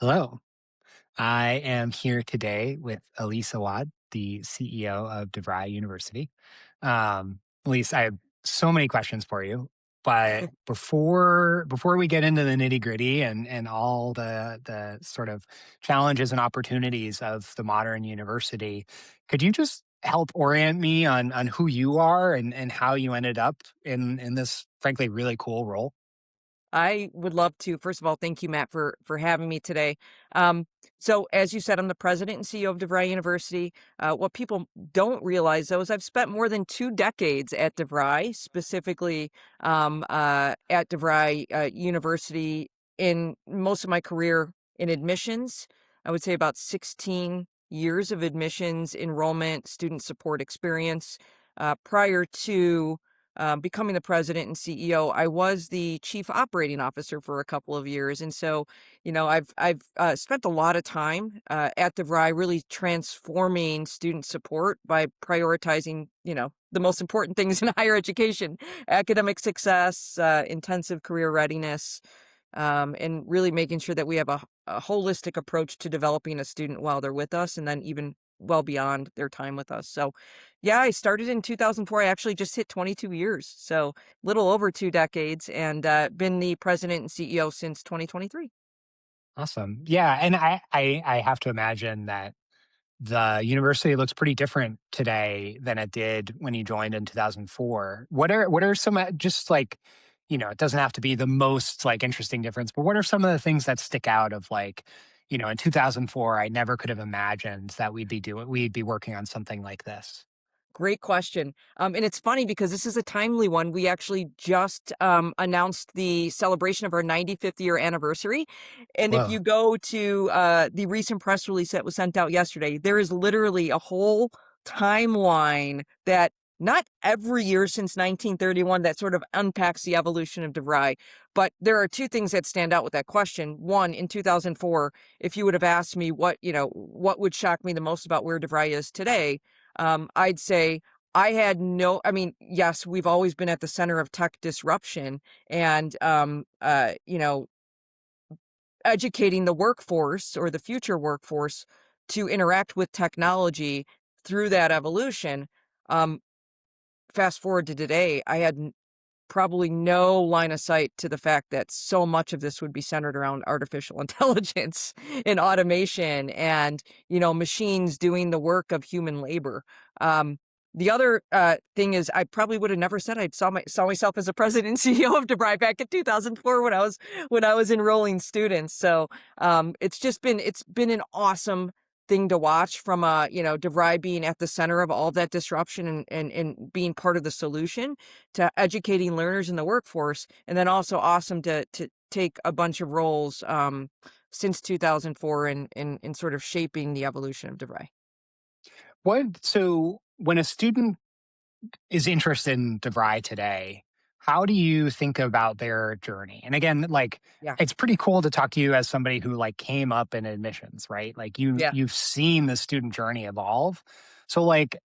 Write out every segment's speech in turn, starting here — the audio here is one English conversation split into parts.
Hello. I am here today with Elise Awwad, the CEO of DeVry University. Elise, I have so many questions for you, but before we get into the nitty gritty and all the sort of challenges and opportunities of the modern university, could you just help orient me on who you are and how you ended up in this frankly really cool role? I would love to. First of all, thank you, Matt, for having me today. Um, so, as you said, I'm the president and CEO of DeVry University. What people don't realize, though, is I've spent more than 2 decades at DeVry, specifically at DeVry University. In most of my career in admissions, I would say about 16 years of admissions, enrollment, student support experience. Prior to becoming the president and CEO, I was the chief operating officer for a couple of years, and so I've spent a lot of time at DeVry, really transforming student support by prioritizing the most important things in higher education: academic success, intensive career readiness, and really making sure that we have a holistic approach to developing a student while they're with us, and then even well beyond their time with us. So, yeah, I started in 2004. I actually just hit 22 years, so little over 2 decades, and been the president and CEO since 2023. Awesome. Yeah, and I have to imagine that the university looks pretty different today than it did when you joined in 2004. What are some just like, it doesn't have to be the most like interesting difference, but what are some of the things that stick out of like, in 2004 I never could have imagined that we'd be working on something like this. Great question. And it's funny because this is a timely one. We actually just announced the celebration of our 95th year anniversary. And if Whoa. you go to the recent press release that was sent out yesterday, there is literally a whole timeline that not every year since 1931 that sort of unpacks the evolution of DeVry. But there are two things that stand out with that question. One, in 2004, if you would have asked me what would shock me the most about where DeVry is today, I'd say I mean, yes, we've always been at the center of tech disruption and, educating the workforce or the future workforce to interact with technology through that evolution. Um, Fast forward to today, I had probably no line of sight to the fact that so much of this would be centered around artificial intelligence and automation and, machines doing the work of human labor. The other thing is I probably would have never said I saw myself as a president and CEO of DeVry back in 2004 when I was enrolling students. So it's been an awesome thing to watch from DeVry being at the center of all of that disruption and being part of the solution to educating learners in the workforce, and then also awesome to take a bunch of roles since 2004 in sort of shaping the evolution of DeVry. So when a student is interested in DeVry today, how do you think about their journey? And again, like Yeah, it's pretty cool to talk to you as somebody who like came up in admissions, right? Like yeah, you've seen the student journey evolve. So like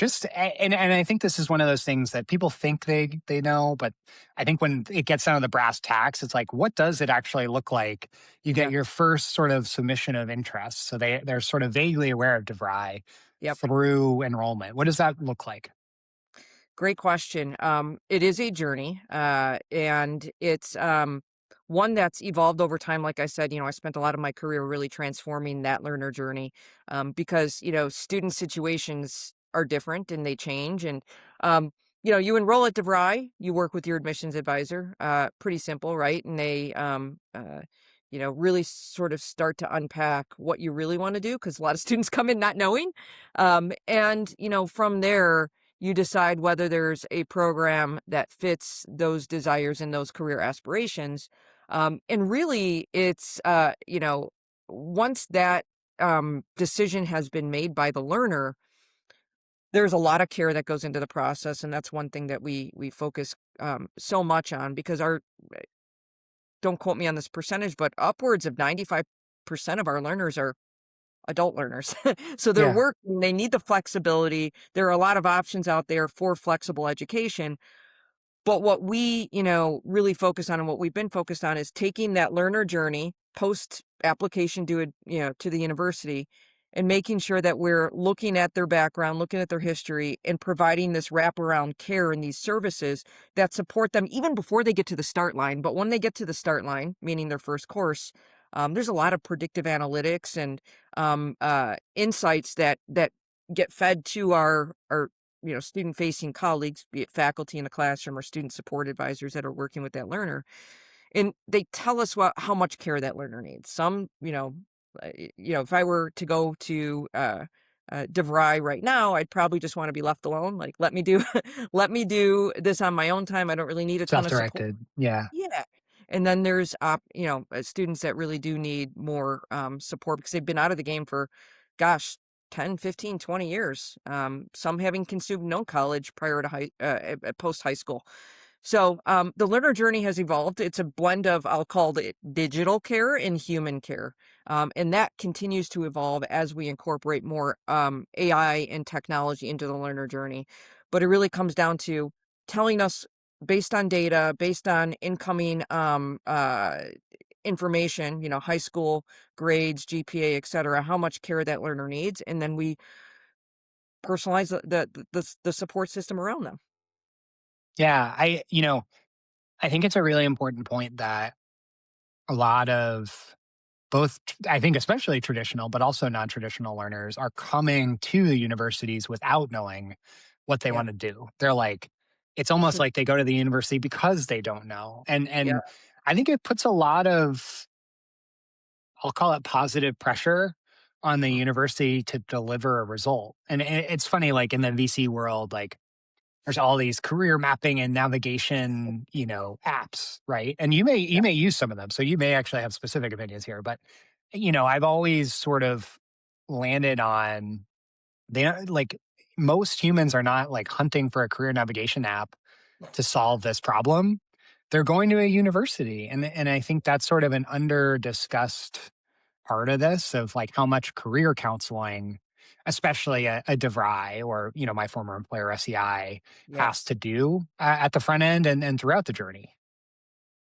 and I think this is one of those things that people think they know, but I think when it gets down to the brass tacks, it's like what does it actually look like? You get yeah, your first sort of submission of interest. So they're sort of vaguely aware of DeVry yep. through enrollment. What does that look like? Great question. It is a journey, and it's one that's evolved over time. Like I said, I spent a lot of my career really transforming that learner journey because student situations are different and they change. And you enroll at DeVry, you work with your admissions advisor. Pretty simple, right? And they really sort of start to unpack what you really want to do because a lot of students come in not knowing, and from there you decide whether there's a program that fits those desires and those career aspirations. And really, it's, once that decision has been made by the learner, there's a lot of care that goes into the process. And that's one thing that we focus so much on because don't quote me on this percentage, but upwards of 95% of our learners are adult learners. So they're Yeah. working, they need the flexibility. There are a lot of options out there for flexible education. But what we, really focus on and what we've been focused on is taking that learner journey post application to it, to the university and making sure that we're looking at their background, looking at their history and providing this wraparound care and these services that support them even before they get to the start line. But when they get to the start line, meaning their first course, there's a lot of predictive analytics and insights that get fed to our student facing colleagues, be it faculty in the classroom or student support advisors that are working with that learner. And they tell us how much care that learner needs. Some, if I were to go to DeVry right now, I'd probably just want to be left alone. Like, let me do, let me do this on my own time. I don't really need a ton of support. Self-directed. Yeah. Yeah. And then there's, students that really do need more support because they've been out of the game for, gosh, 10, 15, 20 years. Some having consumed no college prior to post high school. So the learner journey has evolved. It's a blend of, I'll call it digital care and human care. And that continues to evolve as we incorporate more AI and technology into the learner journey. But it really comes down to telling us based on data, based on incoming information, high school grades, GPA, et cetera, how much care that learner needs. And then we personalize the support system around them. Yeah. I think it's a really important point that a lot of I think especially traditional, but also non-traditional learners are coming to the universities without knowing what they Yeah. want to do. They're like, it's almost like they go to the university because they don't know. Yeah. And I think it puts a lot of, I'll call it positive pressure on the university to deliver a result. And it's funny, like in the VC world, like there's all these career mapping and navigation, apps, right? And you Yeah. may use some of them, so you may actually have specific opinions here. But I've always sort of landed on they don't like most humans are not like hunting for a career navigation app to solve this problem. They're going to a university, and I think that's sort of an under discussed part of this of like how much career counseling, especially a DeVry or, my former employer, SEI, Yeah. has to do at the front end and throughout the journey.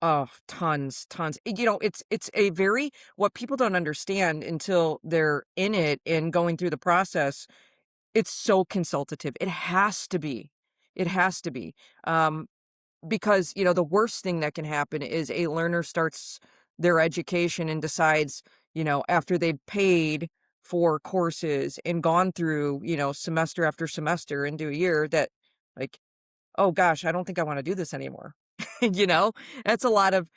Oh, tons, tons. It's a very what people don't understand until they're in it and going through the process. It's so consultative. It has to be. It has to be. Um, because, the worst thing that can happen is a learner starts their education and decides, after they've paid for courses and gone through, semester after semester into a year that like, "Oh gosh, I don't think I wanna do this anymore." You know? That's a lot of,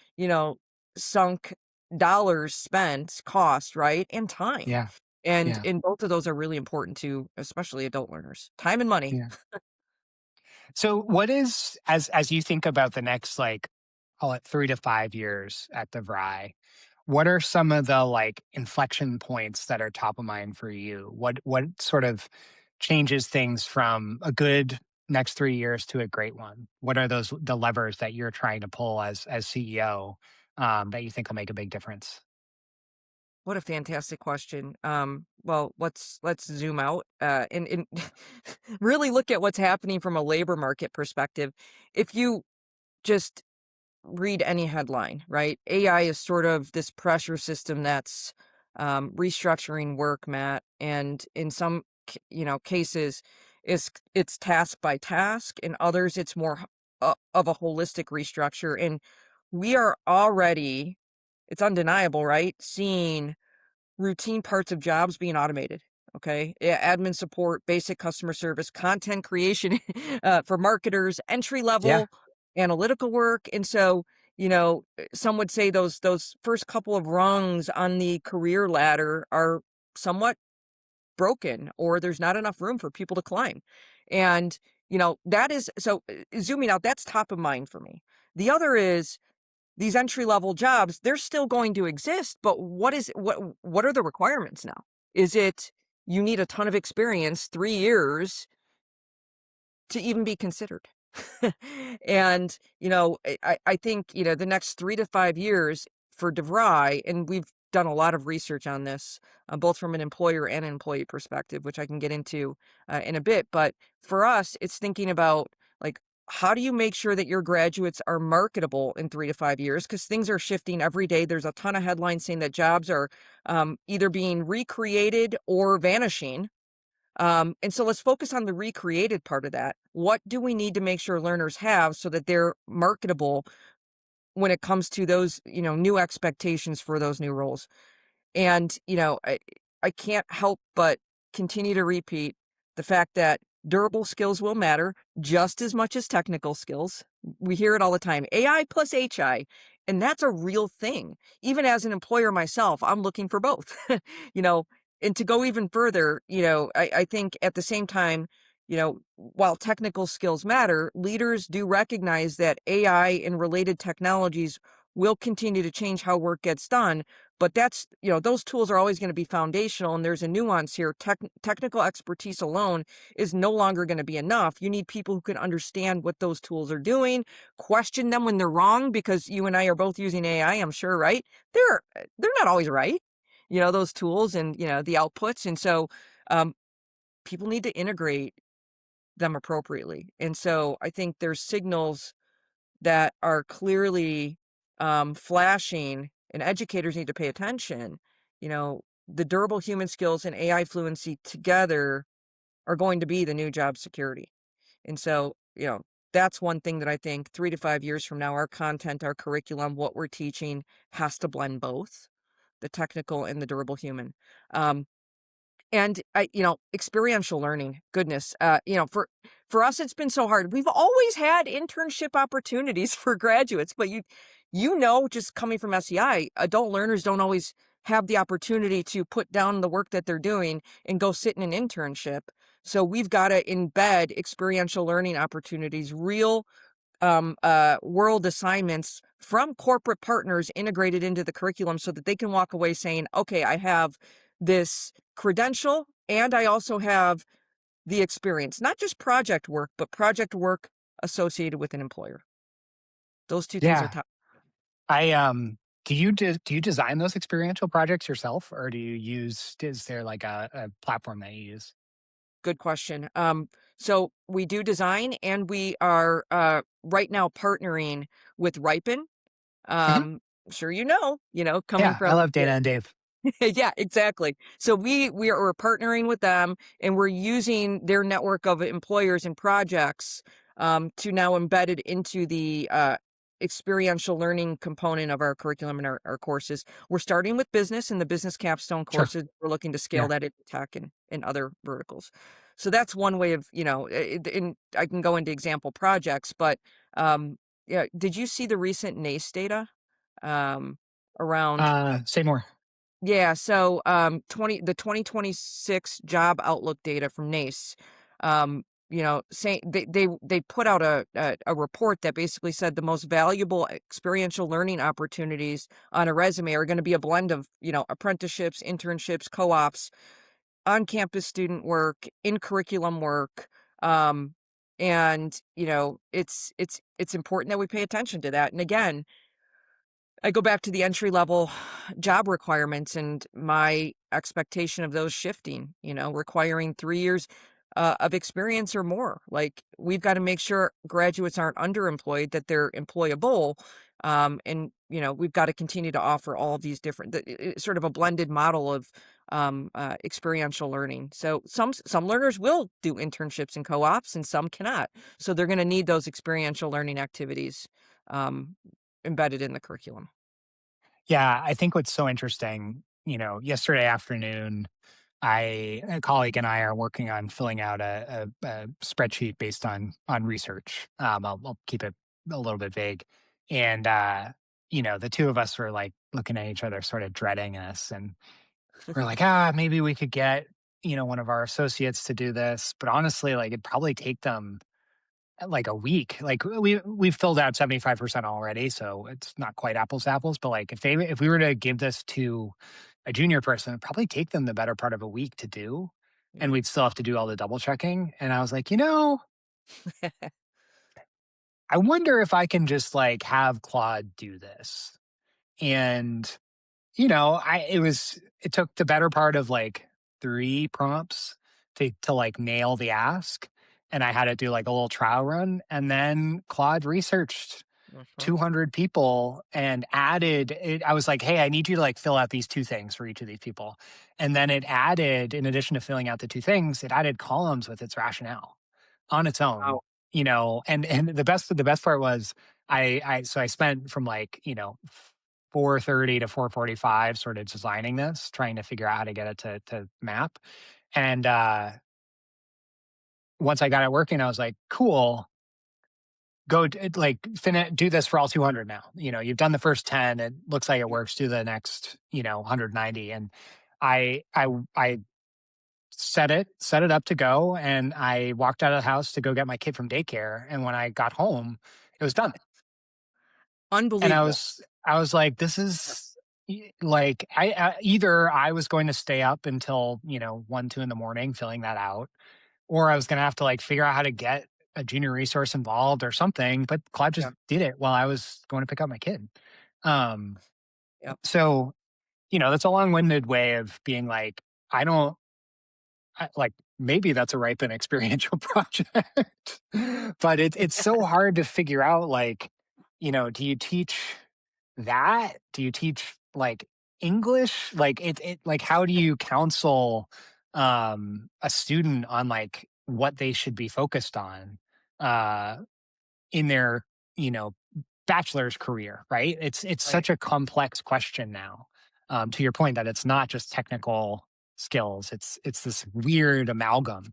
sunk dollars spent, cost, right? And time. Yeah. Yeah. And both of those are really important to especially adult learners. Time and money. Yeah. So what is as you think about the next like call it 3 to 5 years at the VRI, what are some of the like inflection points that are top of mind for you? What sort of changes things from a good next 3 years to a great one? What are the levers that you're trying to pull as CEO that you think will make a big difference? What a fantastic question. Well, let's zoom out, and really look at what's happening from a labor market perspective. If you just read any headline, right? AI is sort of this pressure system that's restructuring work, Matt, and in some cases, it's task by task, in others, it's more of a holistic restructure. And we are already, it's undeniable, right? Seeing routine parts of jobs being automated. Okay. Yeah, admin support, basic customer service, content creation for marketers, entry Yeah. level analytical work. And so, some would say those first couple of rungs on the career ladder are somewhat broken or there's not enough room for people to climb. And, that is so zooming out, that's top of mind for me. The other is these entry level jobs, they're still going to exist, but what are the requirements now? Is it you need a ton of experience, 3 years to even be considered? And, I think, the next 3 to 5 years for DeVry, and we've done a lot of research on this, both from an employer and an employee perspective, which I can get into, in a bit, but for us, it's thinking about, like, how do you make sure that your graduates are marketable in 3 to 5 years? Because things are shifting every day. There's a ton of headlines saying that jobs are, either being recreated or vanishing. And so let's focus on the recreated part of that. What do we need to make sure learners have so that they're marketable when it comes to those, new expectations for those new roles? And, I can't help but continue to repeat the fact that durable skills will matter just as much as technical skills. We hear it all the time, AI plus HI, and that's a real thing. Even as an employer myself, I'm looking for both. you know, and to go even further, I think at the same time, while technical skills matter, leaders do recognize that AI and related technologies will continue to change how work gets done, but those tools are always going to be foundational. And there's a nuance here. Technical expertise alone is no longer going to be enough. You need people who can understand what those tools are doing, question them when they're wrong, because you and I are both using AI, I'm sure, right? They're not always right, those tools and, the outputs. And so um, people need to integrate them appropriately. And so I think there's signals that are clearly, flashing, and educators need to pay attention. The durable human skills and AI fluency together are going to be the new job security. And so, that's one thing that I think 3 to 5 years from now, our content, our curriculum, what we're teaching has to blend both the technical and the durable human. Um, and experiential learning, goodness, for us, it's been so hard. We've always had internship opportunities for graduates, but just coming from SEI, adult learners don't always have the opportunity to put down the work that they're doing and go sit in an internship. So we've got to embed experiential learning opportunities, real world assignments from corporate partners integrated into the curriculum so that they can walk away saying, okay, I have this credential and I also have the experience, not just project work, but project work associated with an employer. Those two things are Yeah. top. I do you design those experiential projects yourself, or is there like a platform that you use? Good question. So we do design and we are right now partnering with Ripen. Mhm. I'm sure coming Yeah, I from love Dana and Dave. Yeah, exactly. So we're partnering with them, and we're using their network of employers and projects to now embed it into the experiential learning component of our curriculum and our courses. We're starting with business and the business capstone Sure. courses. We're looking to scale Yeah. that into tech and other verticals. So that's one way of, and I can go into example projects, but yeah, did you see the recent NACE data around Say more. yeah, so, 2026 job outlook data from NACE, saying they put out a report that basically said the most valuable experiential learning opportunities on a resume are gonna be a blend of, apprenticeships, internships, co-ops, on-campus student work, in curriculum work, and, it's important that we pay attention to that, and again, I go back to the entry level job requirements and my expectation of those shifting, requiring 3 years of experience or more. Like we've got to make sure graduates aren't underemployed, that they're employable. And we've got to continue to offer all of these different, sort of a blended model of experiential learning. So some learners will do internships and co-ops, and some cannot. So they're going to need those experiential learning activities um, embedded in the curriculum. Yeah, I think what's so interesting, yesterday afternoon, a colleague and I are working on filling out a spreadsheet based on research. I'll keep it a little bit vague, and the two of us were like looking at each other, sort of dreading this, and we're like, maybe we could get one of our associates to do this, but honestly, like it'd probably take them like a week. Like we've filled out 75% already, so it's not quite apples to apples. But like if we were to give this to a junior person, it'd probably take them the better part of a week to do. And Yeah. we'd still have to do all the double checking. And I was like, I wonder if I can just like have Claude do this. And, it took the better part of like 3 prompts to like nail the ask. and I had to do like a little trial run. And then Claude researched Mhm. 200 people and added it. I was like, hey, I need you to like fill out these two things for each of these people. And then it added, in addition to filling out the two things, it added columns with its rationale on its own, Wow. and the best part was I spent from like, 4:30 to 4:45 sort of designing this, trying to figure out how to get it to map. And once I got it working, I was like, cool, do this for all 200 now. You've done the first 10. It looks like it Yeah. works. Do the next, 190. And I set it up to go. And I walked out of the house to go get my kid from daycare. And when I got home, it was done. And I Unbelievable. was, I was like, this Yeah. is like, either I was going to stay up until, 1, 2 in the morning filling that out, or I was gonna have to, like, figure out how to get a junior resource involved or something, but Claude Yeah. just did it while I was going to pick up my kid. Um, Yep. so, that's a long-winded way of being like, I don't maybe that's a ripe and experiential project, but it's so hard to figure out, like, do you teach that? Do you teach, like, English? Like, how do you counsel, a student on, like, what they should be focused on, uh, in their, you know, bachelor's career, right? It's Right. such a complex question now, to your point that it's not just technical skills, it's this weird amalgam.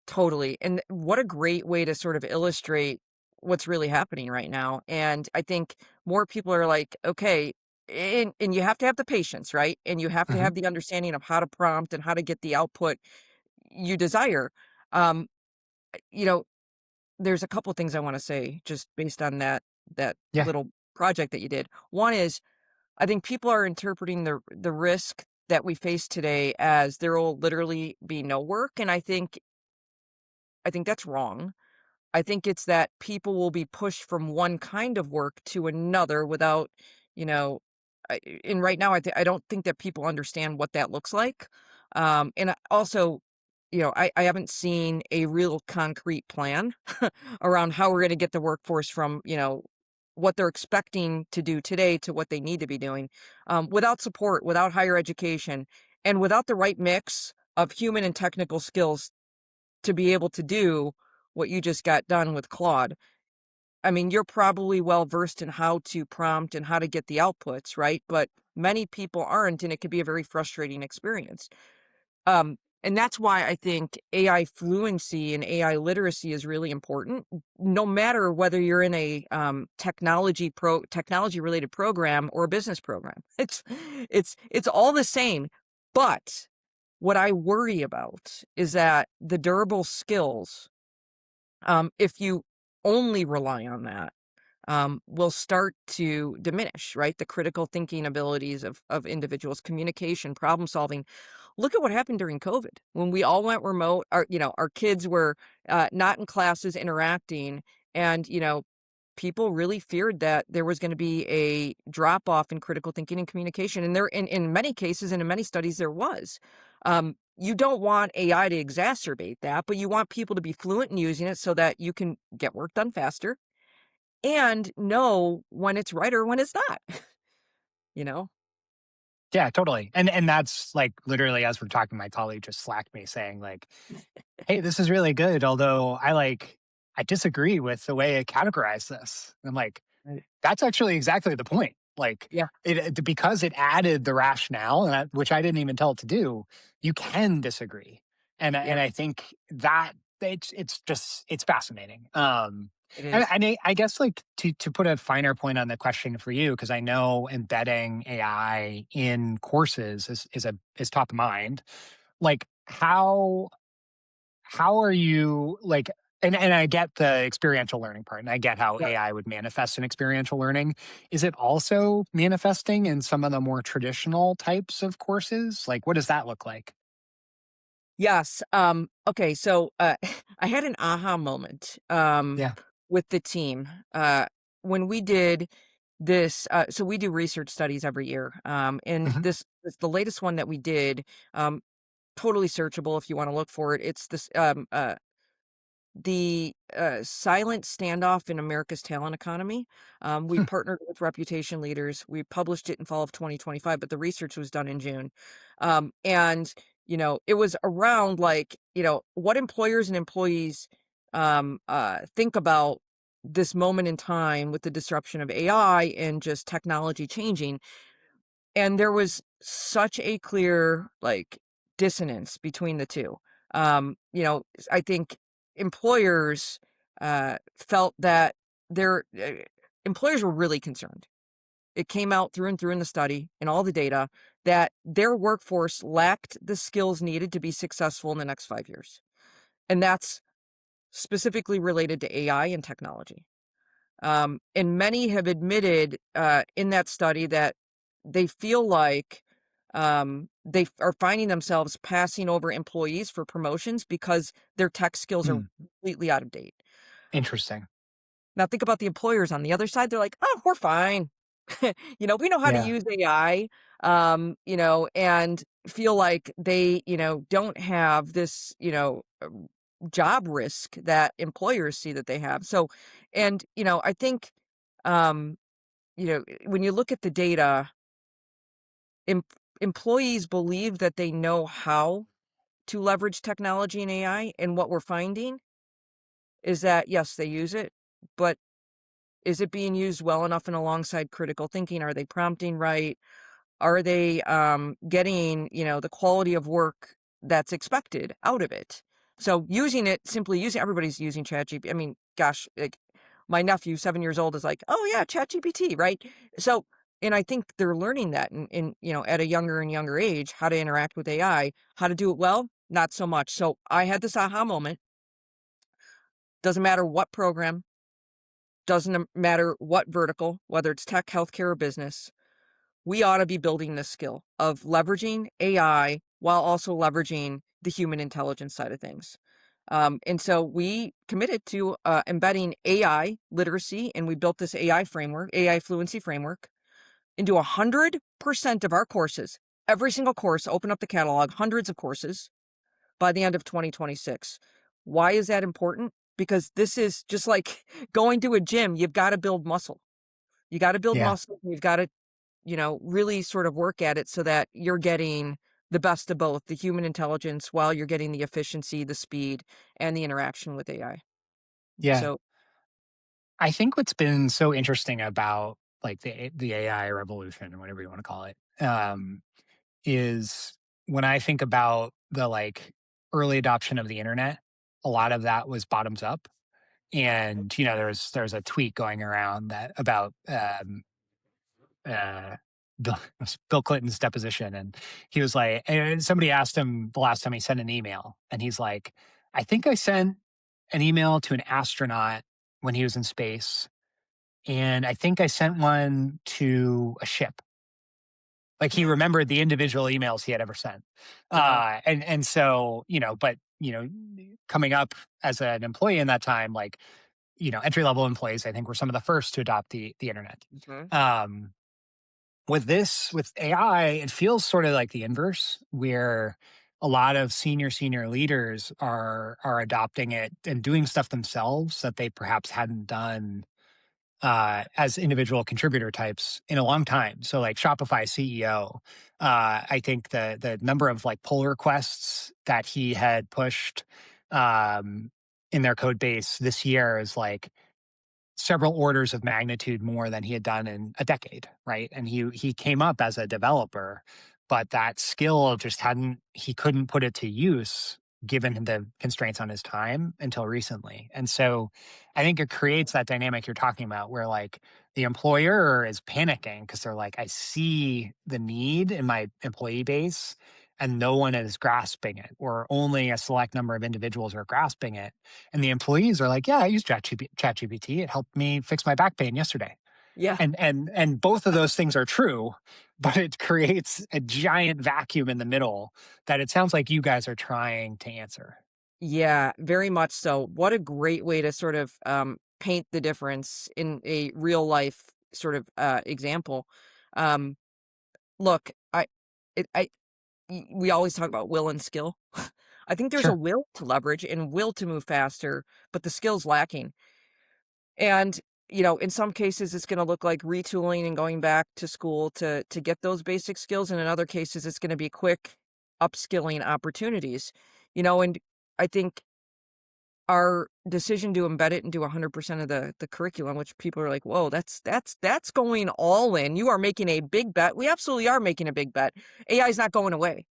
Totally. And what a great way to sort of illustrate what's really happening right now. And I think more people are like, okay, and you have to have the patience, right? And you have to Mhm. have the understanding of how to prompt and how to get the output you desire. Um, you know, there's a couple things I want to say just based on that Yeah. little project that you did. One is I think people are interpreting the risk that we face today as there will literally be no work. And I think that's wrong. I think it's that people will be pushed from one kind of work to another without, you know, and right now I don't think that people understand what that looks like. And also, I haven't seen a real concrete plan around how we're going to get the workforce from, what they're expecting to do today to what they need to be doing, without support, without higher education, and without the right mix of human and technical skills to be able to do what you just got done with Claude. I mean, you're probably well versed in how to prompt and how to get the outputs, right? But many people aren't, and it could be a very frustrating experience. And that's why I think AI fluency and AI literacy is really important. No matter whether you're in a technology related program or a business program, it's all the same. But what I worry about is that the durable skills, if you only rely on that, will start to diminish, right? The critical thinking abilities of individuals, communication, problem solving. Look at what happened during COVID when we all went remote. Our kids were not in classes interacting, and people really feared that there was going to be a drop off in critical thinking and communication. And in many cases and in many studies, there was. You don't want AI to exacerbate that, but you want people to be fluent in using it so that you can get work done faster and know when it's right or when it's not, you know? Yeah, totally. And that's, like, literally as we're talking, my colleague just slacked me saying, like, "Hey, this is really good, although I disagree with the way it categorized this." I'm like, Right. that's actually exactly the point. Like, Yeah, because it added the rationale, which I didn't even tell it to do, you can disagree. And yep, I think that it's fascinating. it And, is. and I guess, like, to put a finer point on the question for you, because I know embedding AI in courses is top of mind. Like, how are you, like, and I get the experiential learning part, and I get how Yeah. AI would manifest in experiential learning. Is it also manifesting in some of the more traditional types of courses? Like, what does that look like? Yes, okay, so, I had an aha moment, Yeah. with the team, when we did this, so we do research studies every year, and Mhm. this the latest one that we did, totally searchable if you wanna look for it. It's this, the silent standoff in America's talent economy. We Hmm. partnered with reputation leaders. We published it in fall of 2025, but the research was done in June. And, it was around like, what employers and employees think about this moment in time with the disruption of AI and just technology changing. And there was such a clear, like, dissonance between the 2. I think employers, felt that their employers were really concerned. It came out through and through in the study and all the data that their workforce lacked the skills needed to be successful in the next 5 years, and that's specifically related to AI and technology. And many have admitted in that study that they feel like they are finding themselves passing over employees for promotions because their tech skills are Hmm. completely out of date. Interesting. Now, think about the employers on the other side. They're like, oh, we're fine. We know how to Yeah. use AI, and feel like they, don't have this, job risk that employers see that they have. So, and, I think, um, when you look at the data, em- employees believe that they know how to leverage technology and AI. And what we're finding is that, yes, they use it, but is it being used well enough and alongside critical thinking? Are they prompting right? Are they getting, the quality of work that's expected out of it? So using it, simply using everybody's using ChatGPT. I mean, gosh, like my nephew, 7 years old, is like, oh yeah, ChatGPT, right? So, and I think they're learning that at a younger and younger age, how to interact with AI, how to do it well, not so much. So I had this aha moment. Doesn't matter what program, doesn't matter what vertical, whether it's tech, healthcare, or business, we ought to be building this skill of leveraging AI while also leveraging the human intelligence side of things. And so we committed to embedding AI literacy, and we built this AI framework, AI fluency framework, into 100% of our courses. Every single course, open up the catalog, hundreds of courses by the end of 2026. Why is that important? Because this is just like going to a gym. You've got to build muscle. You got to build Yeah. muscle. You've got to really sort of work at it so that you're getting the best of both the human intelligence while you're getting the efficiency, the speed, and the interaction with AI. Yeah. So, I think what's been so interesting about like the AI revolution or whatever you want to call it, is when I think about the like early adoption of the internet, a lot of that was bottoms up. And there's a tweet going around that about uh, Bill, Bill Clinton's deposition, and he was like, and somebody asked him the last time he sent an email, and he's like, I think I sent an email to an astronaut when he was in space, and I think I sent one to a ship. Like he remembered the individual emails he had ever sent, uh-huh. and so but coming up as an employee in that time, like entry level employees, I think were some of the first to adopt the internet. Mhm. Um, with AI, it feels sort of like the inverse, where a lot of senior leaders are adopting it and doing stuff themselves that they perhaps hadn't done as individual contributor types in a long time. So, like Shopify CEO, I think the number of like pull requests that he had pushed um, in their code base this year is like several orders of magnitude more than he had done in a decade, right? And he came up as a developer, but that skill just hadn't he couldn't put it to use given the constraints on his time until recently. And so I think it creates that dynamic you're talking about where like the employer is panicking because they're like, I see the need in my employee base and no one is grasping it, or only a select number of individuals are grasping it, and the employees are like, "Yeah, I use ChatGPT. It helped me fix my back pain yesterday." Yeah. And both of those things are true, but it creates a giant vacuum in the middle that it sounds like you guys are trying to answer. Yeah, very much so. What a great way to sort of paint the difference in a real life sort of example. Um, Look, we always talk about will and skill. I think there's a Sure. will to leverage and will to move faster, but the skills lacking. And, in some cases, it's gonna look like retooling and going back to school to get those basic skills, and in other cases, it's gonna be quick upskilling opportunities, and I think our decision to embed it into 100% of the curriculum, which people are like, "Whoa, that's going all in. You are making a big bet." We absolutely are making a big bet. AI is not going away.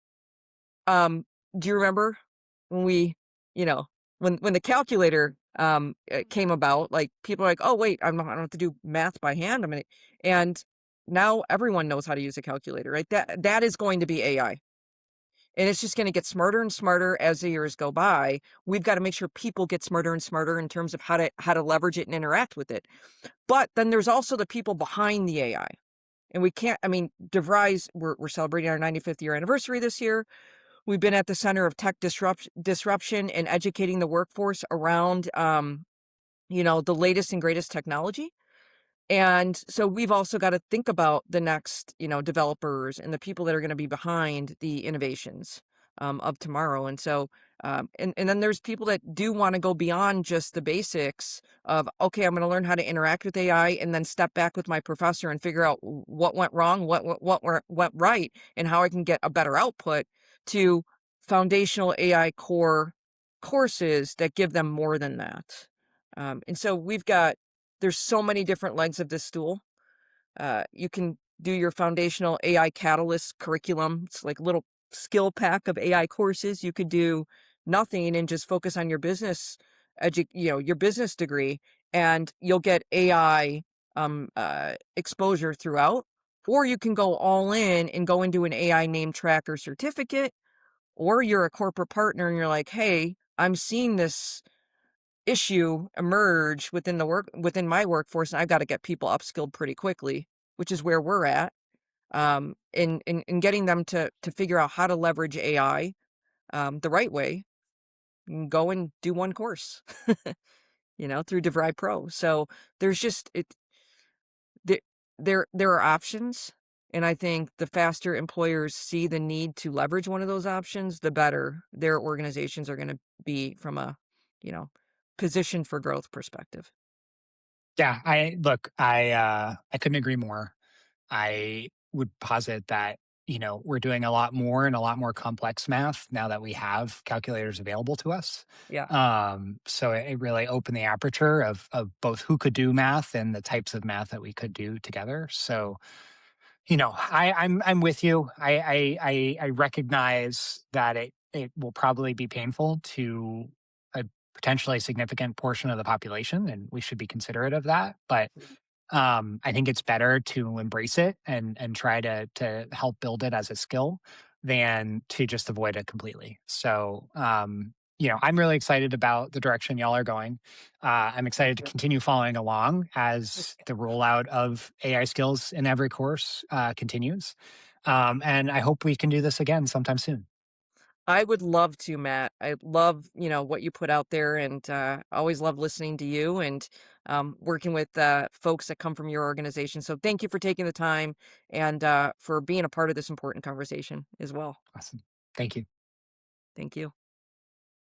Do you remember when you know, when the calculator, came about, like, people are like, "Oh, wait, I don't have to do math by hand, and now everyone knows how to use a calculator, right? That is going to be AI, and it's just gonna get smarter and smarter as the years go by. We've gotta make sure people get smarter and smarter in terms of how to leverage it and interact with it. But then there's also the people behind the AI, and we can't I mean, DeVry's we're celebrating our 95th year anniversary this year. We've been at the center of tech disruption and educating the workforce around, the latest and greatest technology. And so we've also got to think about the next, developers and the people that are going to be behind the innovations of tomorrow. And so, and then there's people that do want to go beyond just the basics of, okay, I'm going to learn how to interact with AI and then step back with my professor and figure out what went wrong, went right, and how I can get a better output to foundational AI core courses that give them more than that. And so there's so many different legs of this stool. You can do your foundational AI Catalyst curriculum. It's like a little skill pack of AI courses. You could do nothing and just focus on your your business degree, and you'll get AI exposure throughout. Or you can go all in and go into an AI name tracker certificate, or you're a corporate partner and you're like, hey, I'm seeing this issue emerge within my workforce, and I've got to get people upskilled pretty quickly, which is where we're at. In getting them to figure out how to leverage AI the right way, and go and do one course, through DeVry Pro. So there's just it there there are options, and I think the faster employers see the need to leverage one of those options, the better their organizations are going to be from a you know position for growth perspective. Yeah, I couldn't agree more. I would posit that, we're doing a lot more and a lot more complex math now that we have calculators available to us. Yeah. So it really opened the aperture of both who could do math and the types of math that we could do together. So, I'm with you. I recognize that it will probably be painful to a potentially significant portion of the population, and we should be considerate of that. But I think it's better to embrace it and try to help build it as a skill than to just avoid it completely. So, I'm really excited about the direction y'all are going. I'm excited to continue following along as the rollout of AI skills in every course continues. And I hope we can do this again sometime soon. I would love to, Matt. I love, what you put out there, and always love listening to you and working with folks that come from your organization. So thank you for taking the time and for being a part of this important conversation as well. Awesome. Thank you. Thank you.